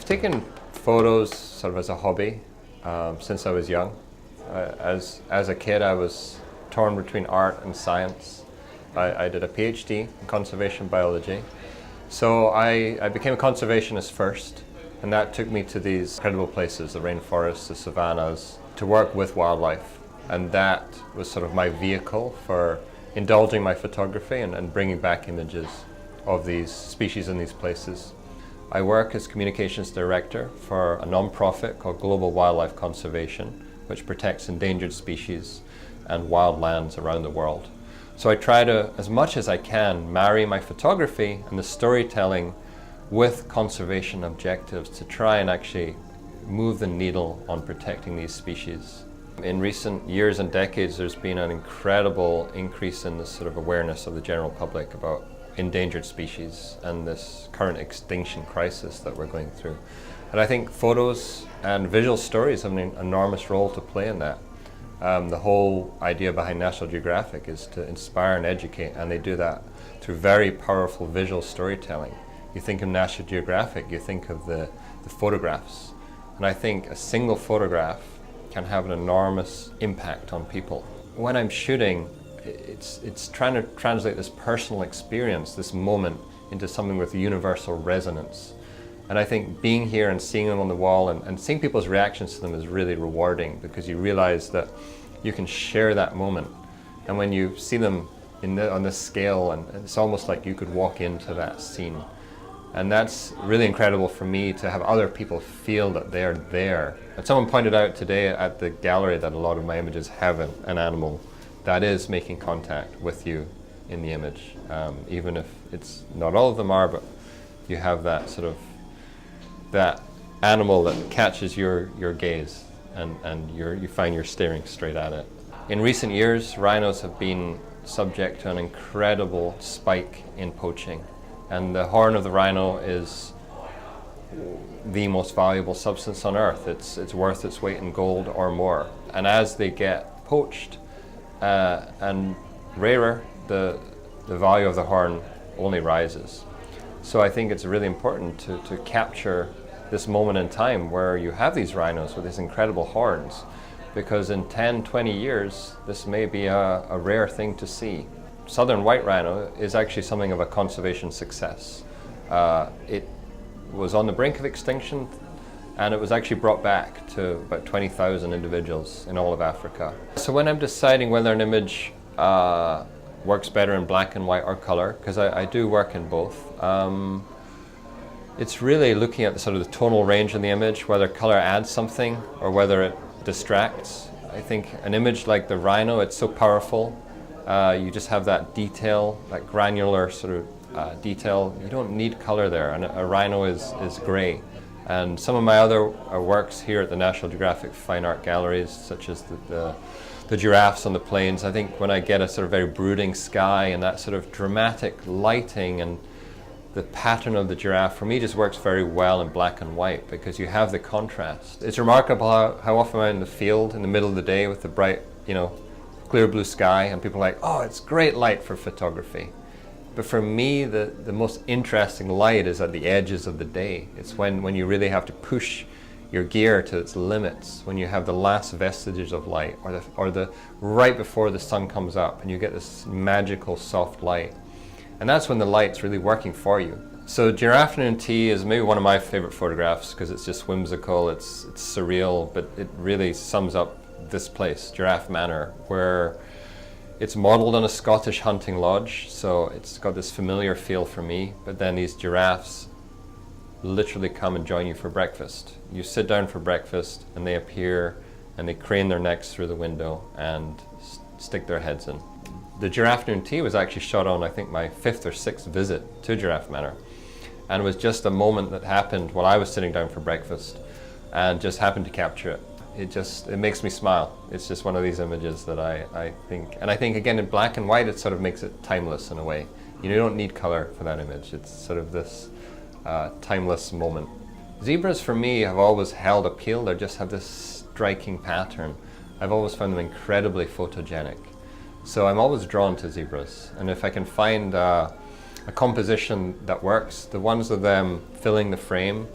I've taken photos sort of as a hobby since I was young. As a kid, I was torn between art and science. I did a PhD in conservation biology. So I became a conservationist first, and that took me to these incredible places, the rainforests, the savannas, to work with wildlife. And that was sort of my vehicle for indulging my photography and bringing back images of these species in these places. I work as communications director for a non-profit called Global Wildlife Conservation, which protects endangered species and wild lands around the world. So I try to, as much as I can, marry my photography and the storytelling with conservation objectives to try and actually move the needle on protecting these species. In recent years and decades, there's been an incredible increase in this sort of awareness of the general public about endangered species and this current extinction crisis that we're going through. And I think photos and visual stories have an enormous role to play in that. The whole idea behind National Geographic is to inspire and educate, and they do that through very powerful visual storytelling. You think of National Geographic, you think of the photographs. And I think a single photograph can have an enormous impact on people. When I'm shooting, it's trying to translate this personal experience, this moment, into something with universal resonance. And I think being here and seeing them on the wall and seeing people's reactions to them is really rewarding, because you realize that you can share that moment. And when you see them on this scale, and it's almost like you could walk into that scene. And that's really incredible for me, to have other people feel that they're there. And someone pointed out today at the gallery that a lot of my images have an animal that is making contact with you in the image. Even if it's not all of them are, but you have that sort of, that animal that catches your gaze, and you find you're staring straight at it. In recent years, rhinos have been subject to an incredible spike in poaching. And the horn of the rhino is the most valuable substance on Earth. It's worth its weight in gold or more. And as they get poached and rarer, the value of the horn only rises. So I think it's really important to capture this moment in time where you have these rhinos with these incredible horns, because in 10, 20 years, this may be a rare thing to see. Southern white rhino is actually something of a conservation success. It was on the brink of extinction, and it was actually brought back to about 20,000 individuals in all of Africa. So when I'm deciding whether an image works better in black and white or color, because I do work in both, it's really looking at the sort of the tonal range in the image, whether color adds something or whether it distracts. I think an image like the rhino, it's so powerful. You just have that detail, that granular sort of detail. You don't need color there, and a rhino is gray. And some of my other works here at the National Geographic Fine Art Galleries, such as the giraffes on the plains, I think when I get a sort of very brooding sky and that sort of dramatic lighting, and the pattern of the giraffe, for me, just works very well in black and white, because you have the contrast. It's remarkable how often I'm in the field in the middle of the day with the bright, clear blue sky, and people are like, oh, it's great light for photography. But for me, the most interesting light is at the edges of the day. It's when you really have to push your gear to its limits, when you have the last vestiges of light, or the right before the sun comes up, and you get this magical soft light. And that's when the light's really working for you. So Giraffe Afternoon Tea is maybe one of my favorite photographs, because it's just whimsical, it's surreal, but it really sums up this place, Giraffe Manor, where it's modeled on a Scottish hunting lodge, so it's got this familiar feel for me. But then these giraffes literally come and join you for breakfast. You sit down for breakfast, and they appear, and they crane their necks through the window and stick their heads in. The Giraffe Afternoon Tea was actually shot on, I think, my 5th or 6th visit to Giraffe Manor. And it was just a moment that happened while I was sitting down for breakfast, and just happened to capture it. It makes me smile. It's just one of these images that I think, and I think again in black and white, it sort of makes it timeless in a way. You don't need color for that image. It's sort of this timeless moment. Zebras for me have always held appeal. They just have this striking pattern. I've always found them incredibly photogenic. So I'm always drawn to zebras, and if I can find a composition that works, the ones of them filling the frame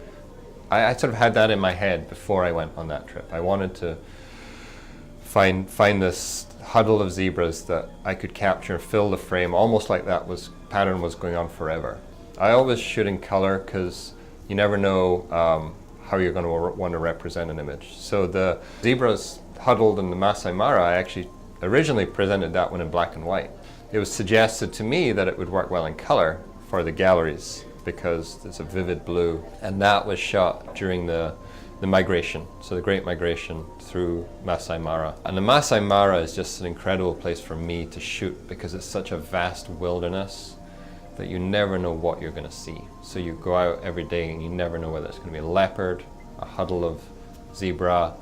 I sort of had that in my head before I went on that trip. I wanted to find this huddle of zebras that I could capture and fill the frame, almost like that pattern was going on forever. I always shoot in color because you never know how you're going to want to represent an image. So the zebras huddled in the Maasai Mara, I actually originally presented that one in black and white. It was suggested to me that it would work well in color for the galleries because it's a vivid blue, and that was shot during the migration, so the Great Migration through Maasai Mara. And the Maasai Mara is just an incredible place for me to shoot because it's such a vast wilderness that you never know what you're going to see. So you go out every day and you never know whether it's going to be a leopard, a huddle of zebra,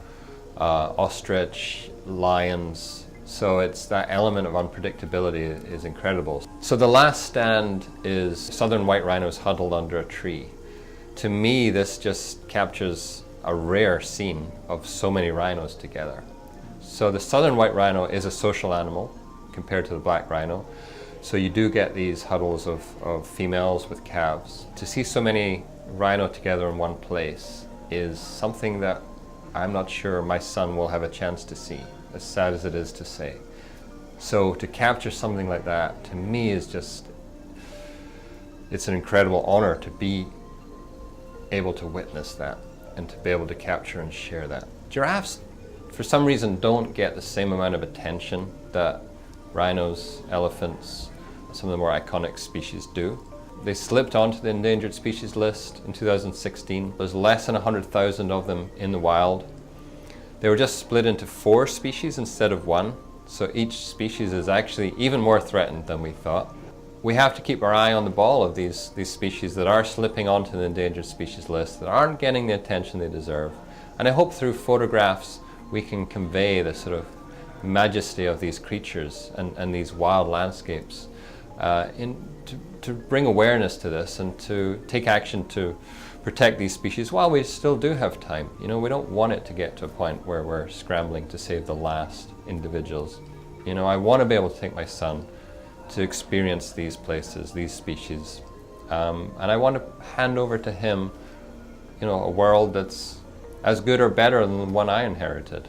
ostrich, lions. So it's that element of unpredictability is incredible. So the last stand is southern white rhinos huddled under a tree. To me, this just captures a rare scene of so many rhinos together. So the southern white rhino is a social animal compared to the black rhino. So you do get these huddles of females with calves. To see so many rhino together in one place is something that I'm not sure my son will have a chance to see, as sad as it is to say. So to capture something like that, to me, is just, it's an incredible honor to be able to witness that and to be able to capture and share that. Giraffes, for some reason, don't get the same amount of attention that rhinos, elephants, some of the more iconic species do. They slipped onto the endangered species list in 2016. There's less than 100,000 of them in the wild. They were just split into 4 species instead of 1, so each species is actually even more threatened than we thought. We have to keep our eye on the ball of these species that are slipping onto the endangered species list, that aren't getting the attention they deserve. And I hope through photographs we can convey the sort of majesty of these creatures and these wild landscapes to bring awareness to this and to take action to protect these species while we still do have time. You know, we don't want it to get to a point where we're scrambling to save the last individuals. You know, I want to be able to take my son to experience these places, these species, and I want to hand over to him, you know, a world that's as good or better than the one I inherited.